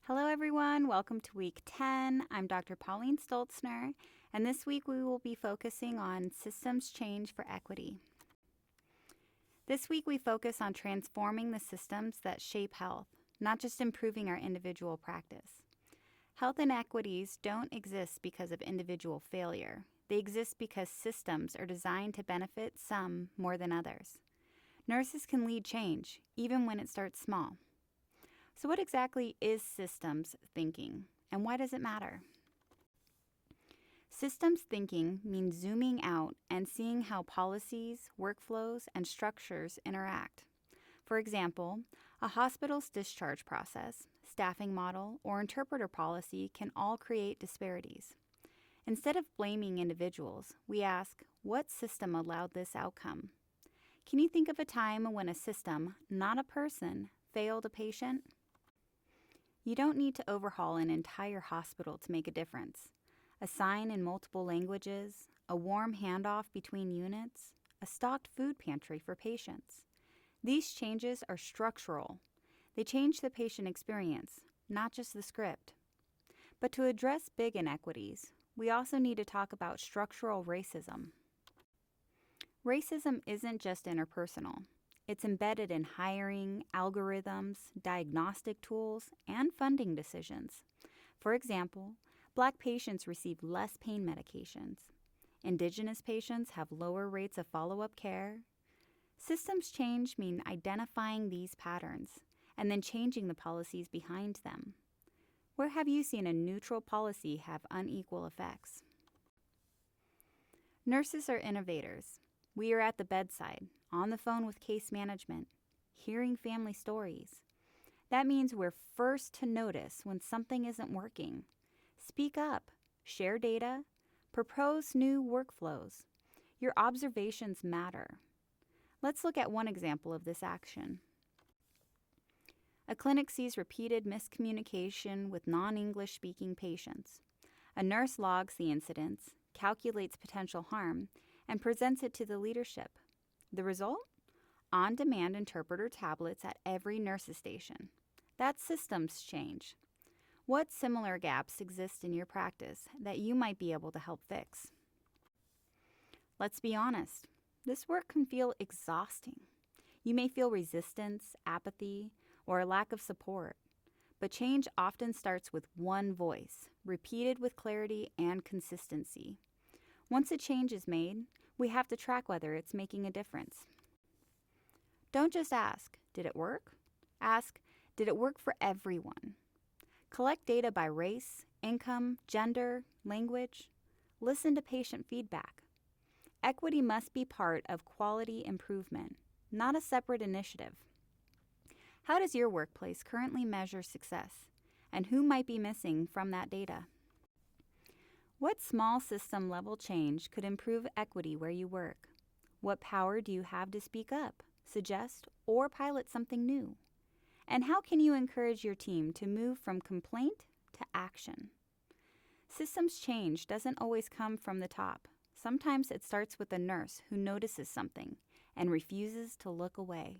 Hello, everyone. Welcome to week 10. I'm Dr. Pauline Stoltzner, and this week we will be focusing on systems change for equity. This week we focus on transforming the systems that shape health, not just improving our individual practice. Health inequities don't exist because of individual failure. They exist because systems are designed to benefit some more than others. Nurses can lead change, even when it starts small. So what exactly is systems thinking, and why does it matter? Systems thinking means zooming out and seeing how policies, workflows, and structures interact. For example, a hospital's discharge process, staffing model, or interpreter policy can all create disparities. Instead of blaming individuals, we ask, what system allowed this outcome? Can you think of a time when a system, not a person, failed a patient? You don't need to overhaul an entire hospital to make a difference. A sign in multiple languages, a warm handoff between units, a stocked food pantry for patients. These changes are structural. They change the patient experience, not just the script. But to address big inequities, we also need to talk about structural racism. Racism isn't just interpersonal. It's embedded in hiring, algorithms, diagnostic tools, and funding decisions. For example, Black patients receive less pain medications. Indigenous patients have lower rates of follow-up care. Systems change mean identifying these patterns and then changing the policies behind them. Where have you seen a neutral policy have unequal effects? Nurses are innovators. We are at the bedside, on the phone with case management, hearing family stories. That means we're first to notice when something isn't working. Speak up, share data, propose new workflows. Your observations matter. Let's look at one example of this action. A clinic sees repeated miscommunication with non-English speaking patients. A nurse logs the incidents, calculates potential harm, and presents it to the leadership. The result? On-demand interpreter tablets at every nurse's station. That's systems change. What similar gaps exist in your practice that you might be able to help fix? Let's be honest. This work can feel exhausting. You may feel resistance, apathy, or a lack of support. But change often starts with one voice, repeated with clarity and consistency. Once a change is made, we have to track whether it's making a difference. Don't just ask, did it work? Ask, did it work for everyone? Collect data by race, income, gender, language. Listen to patient feedback. Equity must be part of quality improvement, not a separate initiative. How does your workplace currently measure success, and who might be missing from that data? What small system-level change could improve equity where you work? What power do you have to speak up, suggest, or pilot something new? And how can you encourage your team to move from complaint to action? Systems change doesn't always come from the top. Sometimes it starts with a nurse who notices something and refuses to look away.